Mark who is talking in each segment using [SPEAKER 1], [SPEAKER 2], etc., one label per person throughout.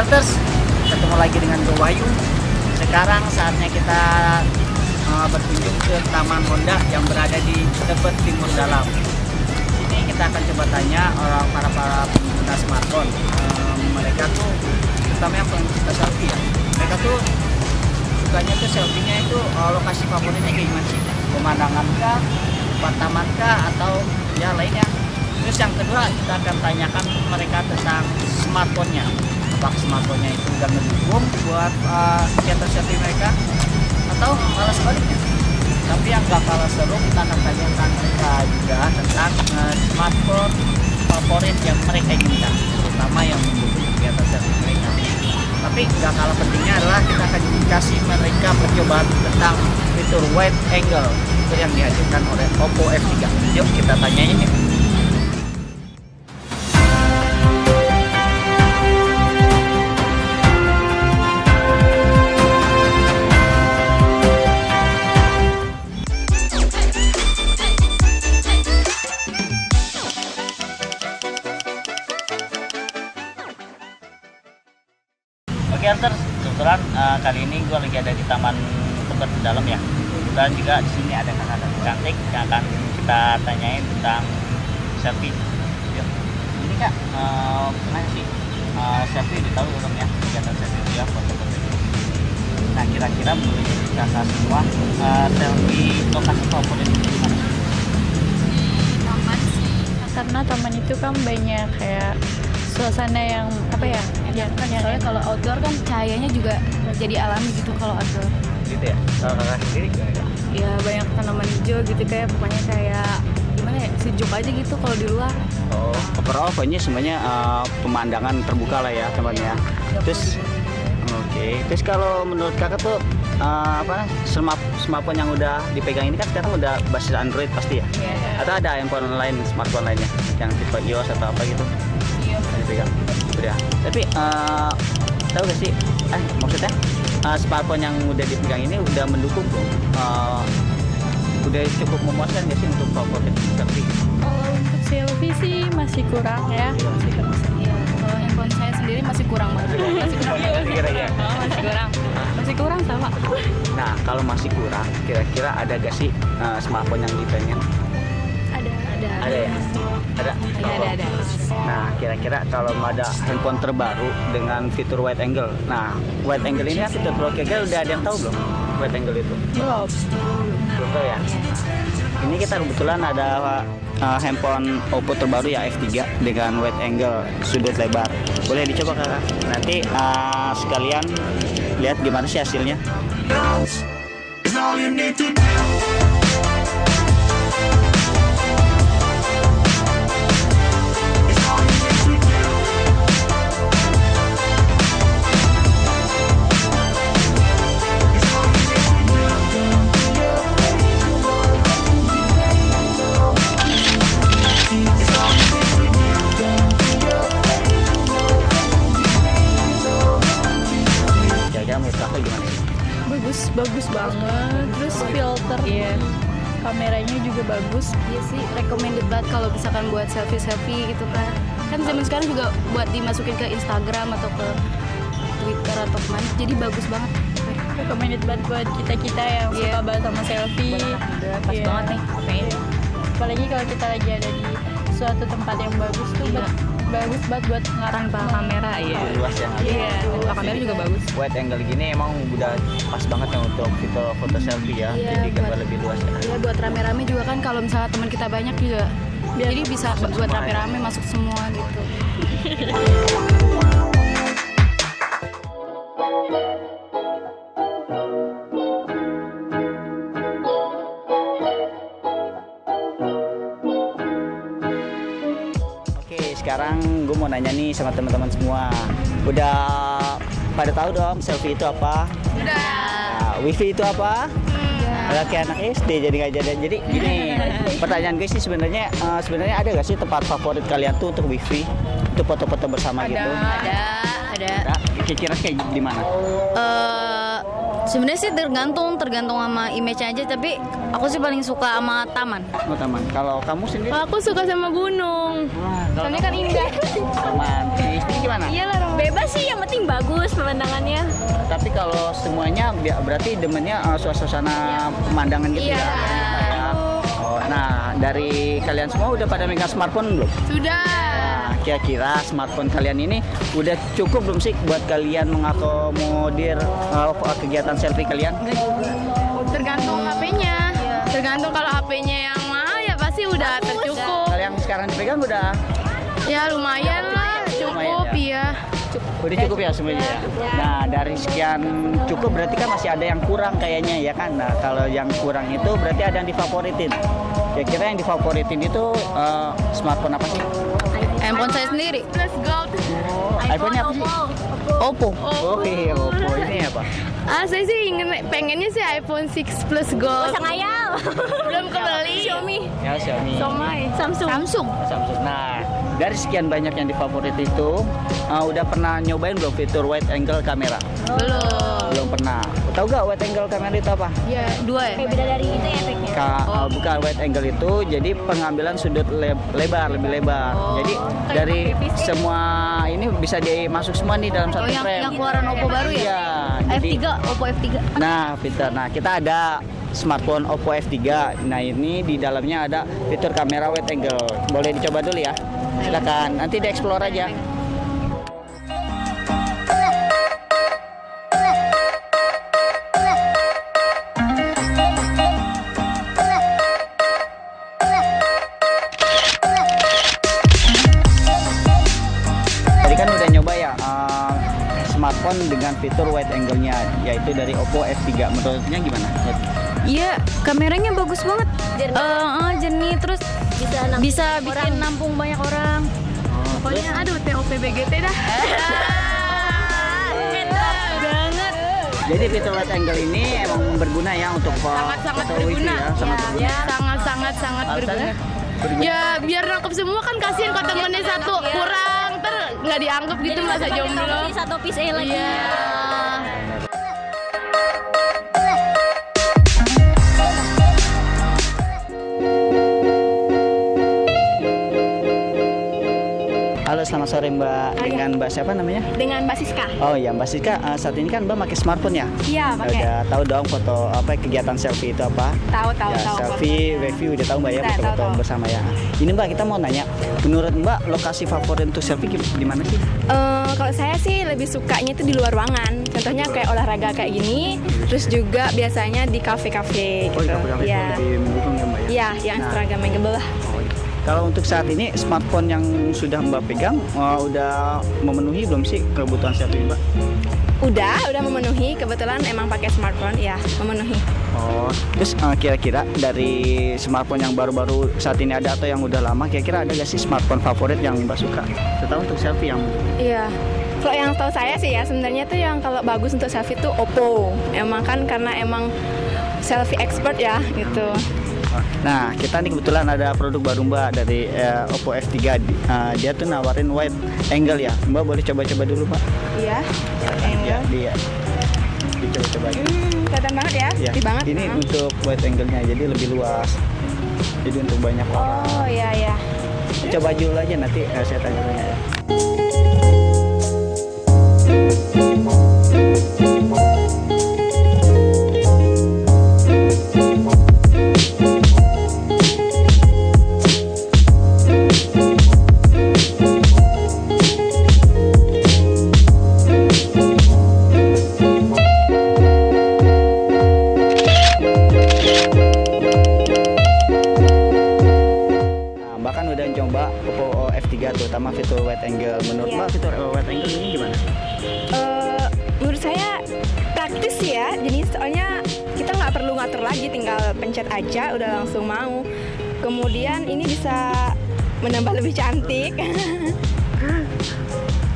[SPEAKER 1] Helters, ketemu lagi dengan Bro Wahyu. Sekarang saatnya kita berkunjung ke Taman Honda yang berada di Tebet Timur Dalam. Ini kita akan coba tanya orang para pengguna smartphone. Mereka tuh, terutama yang pengguna selfie ya. Mereka tuh sukanya tuh selfie-nya itu lokasi favoritnya kayak gimana sih? Pemandangan kah, tempat taman kah, atau ya lainnya. Terus yang kedua kita akan tanyakan mereka tentang smartphone-nya. Apakah smartphone-nya itu udah mendukung buat kegiatan selfie mereka atau malah sebaliknya. Tapi yang gak kalah seru kita akan tanyakan mereka juga tentang smartphone favorit yang mereka inginkan, terutama yang mendukung kegiatan selfie mereka. Tapi gak kalah pentingnya adalah kita akan kasih mereka percobaan tentang fitur wide angle yang dihadirkan oleh Oppo F3. Yuk kita tanyain yuk. Oke Helters, kebetulan kali ini gue lagi ada di Taman Tebet Dalam ya. Dan juga di sini ada kakak cantik yang akan kita tanyain tentang selfie. Yuk. Ini kak, gimana sih selfie ditahu belum ya? Kegiatan selfie itu ya, foto-foto itu. Nah kira-kira menurut kakak semua selfie lokasi favorit itu gimana sih?
[SPEAKER 2] Taman sih, karena taman itu kan banyak kayak suasana yang apa ya?
[SPEAKER 3] Kan soalnya kalau outdoor kan cahayanya juga jadi alami gitu kalau outdoor.
[SPEAKER 1] Gitu ya. Kalau kakak sendiri gimana?
[SPEAKER 3] Ya banyak tanaman hijau gitu kayak pokoknya kayak gimana ya, sejuk aja gitu kalau di luar.
[SPEAKER 1] Oh, overall pokoknya semuanya pemandangan terbuka lah ya teman-teman ya. Terus terus kalau menurut kakak tuh smartphone yang udah dipegang ini kan sekarang udah basis Android pasti ya?
[SPEAKER 3] Iya.
[SPEAKER 1] Atau ada handphone lain, smartphone lainnya yang tipe iOS atau apa gitu?
[SPEAKER 3] Iya.
[SPEAKER 1] Yang dipegang. Udah. Tapi tahu gak sih? Maksudnya smartphone yang udah dipegang ini udah mendukung belum? Udah cukup memuaskan gak sih untuk favorit selfie?
[SPEAKER 2] Kalau untuk selfie sih masih kurang ya.
[SPEAKER 3] Iya. Kalau handphone saya sendiri masih kurang banget. Masih kurang.
[SPEAKER 1] Kira-kira.
[SPEAKER 3] Masih kurang. Masih kurang sama.
[SPEAKER 1] Nah, kalau masih kurang, kira-kira ada gak sih smartphone yang dipengen?
[SPEAKER 2] Ada.
[SPEAKER 1] Ada ya? Ada?
[SPEAKER 3] Iya, ada.
[SPEAKER 1] Nah, kira-kira kalau ada handphone terbaru dengan fitur wide angle. Nah, wide angle ini kan fitur kira-kira udah ada yang tahu belum? Wide angle itu?
[SPEAKER 2] Belum.
[SPEAKER 1] Belum tahu ya? Ini kita kebetulan ada handphone Oppo terbaru ya F3 dengan wide angle sudut lebar. Boleh dicoba kakak. Nanti sekalian lihat gimana sih hasilnya.
[SPEAKER 2] Bagus banget. Terus filter kameranya juga bagus.
[SPEAKER 3] Iya sih, recommended banget kalau misalkan buat selfie gitu kan. Kan zaman sekarang juga buat dimasukin ke Instagram atau ke Twitter atau kemana. Jadi bagus banget.
[SPEAKER 2] Recommended banget buat kita yang suka banget sama selfie.
[SPEAKER 3] Pas banget nih.
[SPEAKER 2] Apalagi kalau kita lagi ada di suatu tempat yang bagus tuh bagus banget buat
[SPEAKER 3] tanpa kamera ya.
[SPEAKER 1] Luas ya.
[SPEAKER 3] Iya, tanpa kamera juga bagus.
[SPEAKER 1] Wide angle gini emang udah pas banget ya untuk fitur foto selfie ya.
[SPEAKER 3] Iya,
[SPEAKER 1] jadi gambar lebih luas ya.
[SPEAKER 3] Iya, buat rame-rame juga kan kalau misalnya teman kita banyak juga. Jadi bisa buat rame-rame masuk semua gitu.
[SPEAKER 1] Sekarang gue mau nanya nih sama teman-teman semua, udah pada tahu dong selfie itu apa?
[SPEAKER 3] Udah.
[SPEAKER 1] Nah, wifi itu apa? Ada kayak anak SD jadi nggak jadi. Jadi gini, pertanyaan gue sih sebenarnya ada nggak sih tempat favorit kalian tuh untuk wifi, untuk foto-foto bersama gitu?
[SPEAKER 3] Ada.
[SPEAKER 1] Kira-kira kayak di mana?
[SPEAKER 3] Sebenarnya sih tergantung sama image aja, tapi aku sih paling suka sama taman.
[SPEAKER 1] Oh, taman. Kalau kamu sendiri?
[SPEAKER 4] Aku suka sama gunung.
[SPEAKER 1] Wah, kalau
[SPEAKER 4] Soalnya kan indah.
[SPEAKER 1] romantis. Ini gimana?
[SPEAKER 4] Iyalah, bebas sih, yang penting bagus pemandangannya.
[SPEAKER 1] Tapi kalau semuanya berarti demennya suasana pemandangan gitu
[SPEAKER 4] Iya.
[SPEAKER 1] ya? Ya. Oh, nah dari kalian semua udah pada megang smartphone belum?
[SPEAKER 4] Sudah.
[SPEAKER 1] Nah, kira-kira smartphone kalian ini udah cukup belum sih buat kalian mengakomodir kegiatan selfie kalian?
[SPEAKER 4] Tergantung HP-nya. Tergantung kalau HP-nya yang mahal ya pasti udah tercukup.
[SPEAKER 1] Kalau yang sekarang dipegang udah
[SPEAKER 4] Ya lumayan lah, cukup
[SPEAKER 1] Lumayan,
[SPEAKER 4] ya.
[SPEAKER 1] udah cukup ya semuanya ya? Nah dari sekian cukup berarti kan masih ada yang kurang kayaknya ya kan? Nah kalau yang kurang itu berarti ada yang difavoritin. Kira-kira yang difavoritin itu smartphone apa sih?
[SPEAKER 3] Handphone saya sendiri.
[SPEAKER 4] Plus gold.
[SPEAKER 1] iPhone-nya apa sih? Oppo. Oke, Oppo ini apa?
[SPEAKER 4] Saya sih pengennya sih iPhone 6 Plus Gold.
[SPEAKER 2] Ngayal.
[SPEAKER 4] Belum kebeli.
[SPEAKER 3] Xiaomi.
[SPEAKER 1] Ya Xiaomi.
[SPEAKER 2] Samsung.
[SPEAKER 1] Samsung. Nah, dari sekian banyak yang difavorit itu, udah pernah nyobain belum fitur wide angle kamera? Belum pernah. Tahu gak wide angle kamera itu apa?
[SPEAKER 4] Ya,
[SPEAKER 3] Dua ya?
[SPEAKER 2] Kayak beda dari itu ya efeknya.
[SPEAKER 1] Bukan wide angle itu, jadi pengambilan sudut lebar, lebih lebar. Jadi dari semua ini bisa dimasuk semua nih dalam satu frame.
[SPEAKER 3] Yang keluaran Oppo baru ya?
[SPEAKER 1] Iya. Jadi,
[SPEAKER 3] F3, Oppo F3.
[SPEAKER 1] nah, fitur. Nah, kita ada smartphone Oppo F3. Nah, ini di dalamnya ada fitur kamera wide angle. Boleh dicoba dulu ya. Silakan. Nanti di-explore aja. Tadi kan udah nyoba ya smartphone dengan fitur wide angle-nya, yaitu dari Oppo F3. Menurutnya gimana?
[SPEAKER 3] Iya, kameranya bagus banget. Jernih, terus bisa bikin nampung banyak orang.
[SPEAKER 4] pokoknya aduh TOPBGT dah.
[SPEAKER 3] Banget.
[SPEAKER 1] Jadi fitur wide angle ini emang berguna ya untuk
[SPEAKER 4] Sangat-sangat
[SPEAKER 1] foto wifi
[SPEAKER 4] berguna.
[SPEAKER 1] ya, sangat berguna.
[SPEAKER 4] Sangat berguna.
[SPEAKER 1] Berguna.
[SPEAKER 4] Ya biar nangkep semua kan, kasihan kalau temennya satu kurang ter nggak dianggap gitu, masa jomblo.
[SPEAKER 2] Satu piece lagi.
[SPEAKER 4] Iya.
[SPEAKER 1] Halo, selamat sore Mbak. Dengan Mbak siapa namanya?
[SPEAKER 4] Dengan Mbak Siska.
[SPEAKER 1] Oh ya, Mbak Siska, saat ini kan Mbak pakai smartphone ya?
[SPEAKER 4] Iya, pakai.
[SPEAKER 1] Udah tahu dong foto apa kegiatan selfie itu apa?
[SPEAKER 4] Tahu
[SPEAKER 1] Ya, selfie, review udah tahu Mbak ya,
[SPEAKER 4] Udah,
[SPEAKER 1] foto-foto
[SPEAKER 4] tahu.
[SPEAKER 1] bersama ya. Ini Mbak, kita mau nanya, menurut Mbak lokasi favorit untuk selfie di mana sih?
[SPEAKER 5] Kalau saya sih lebih sukanya itu di luar ruangan. Contohnya kayak olahraga kayak gini, terus juga biasanya di kafe-kafe
[SPEAKER 1] Oh, di
[SPEAKER 5] gitu.
[SPEAKER 1] kafe-kafe
[SPEAKER 5] Ya.
[SPEAKER 1] lebih mendukung ya Mbak ya?
[SPEAKER 5] Iya, yang
[SPEAKER 1] Nah,
[SPEAKER 5] Instagramable lah.
[SPEAKER 1] kalau untuk saat ini smartphone yang sudah Mbak pegang udah memenuhi belum sih kebutuhan selfie Mbak?
[SPEAKER 5] Udah memenuhi. Kebetulan emang pakai smartphone, ya memenuhi.
[SPEAKER 1] Oh, terus kira-kira dari smartphone yang baru-baru saat ini ada atau yang udah lama, kira-kira ada gak sih smartphone favorit yang Mbak suka? Terutama untuk selfie yang
[SPEAKER 5] Iya. Kalau yang tahu saya sih ya, sebenarnya tuh yang kalau bagus untuk selfie tuh Oppo. Emang kan karena emang selfie expert ya gitu.
[SPEAKER 1] Nah, kita nih kebetulan ada produk baru Mbak dari Oppo F3. Dia tuh nawarin wide angle ya. Mbak boleh coba-coba dulu Mbak.
[SPEAKER 5] Iya.
[SPEAKER 1] Ya, dia. Dicoba-coba aja.
[SPEAKER 5] Kelihatan banget ya,
[SPEAKER 1] Ya,
[SPEAKER 5] gede banget.
[SPEAKER 1] ini untuk wide angle-nya jadi lebih luas. Jadi untuk banyak orang.
[SPEAKER 5] Oh iya ya.
[SPEAKER 1] Coba dulu aja nanti saya tanya ya. Bahkan udah coba Oppo F3 terutama fitur wide angle. Menurut
[SPEAKER 5] Iya.
[SPEAKER 1] Mbak fitur wide angle ini gimana?
[SPEAKER 5] Menurut saya praktis ya. Jadi soalnya kita nggak perlu ngatur lagi, tinggal pencet aja udah langsung mau. Kemudian ini bisa menambah lebih cantik.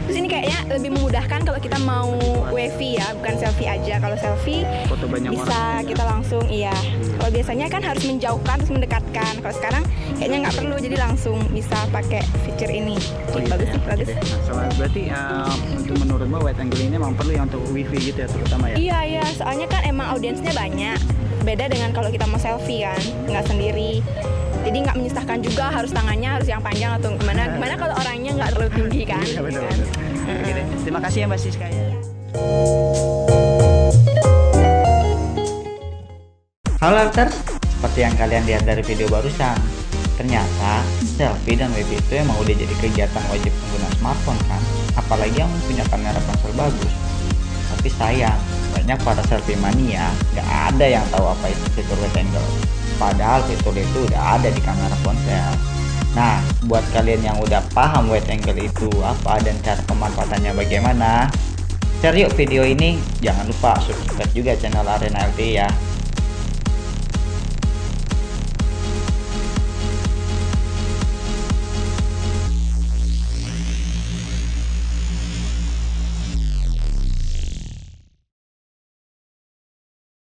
[SPEAKER 5] Terus Terus ini kayaknya lebih memudahkan kalau kita mau wavy ya, bukan selfie aja. Kalau selfie
[SPEAKER 1] Foto banyak
[SPEAKER 5] bisa kita langsung, iya. Kalau biasanya kan harus menjauhkan terus mendekatkan. Kalau sekarang kayaknya nggak perlu, jadi langsung bisa pakai fitur ini. Bagus sih, bagus.
[SPEAKER 1] Nah, berarti untuk menurut Mbak wide angle ini memang perlu ya untuk wifi gitu ya terutama ya?
[SPEAKER 5] Iya, iya. Soalnya kan emang audiensnya banyak. Beda dengan kalau kita mau selfie kan, nggak sendiri. Jadi nggak menyusahkan juga, harus tangannya harus yang panjang atau gimana. Gimana kalau orangnya nggak terlalu tinggi kan?
[SPEAKER 1] Iya, betul,
[SPEAKER 5] kan?
[SPEAKER 1] betul. Oke deh. Terima kasih ya Mbak Siska ya.
[SPEAKER 6] Halo Arters, seperti yang kalian lihat dari video barusan, ternyata selfie dan wavy itu emang udah jadi kegiatan wajib pengguna smartphone kan, apalagi yang punya kamera ponsel bagus. Tapi sayang, banyak para selfie mania gak ada yang tahu apa itu fitur wide angle, padahal fitur itu udah ada di kamera ponsel. Nah, buat kalian yang udah paham wide angle itu apa dan cara pemanfaatannya bagaimana, share yuk video ini. Jangan lupa subscribe juga channel Arena LTI ya.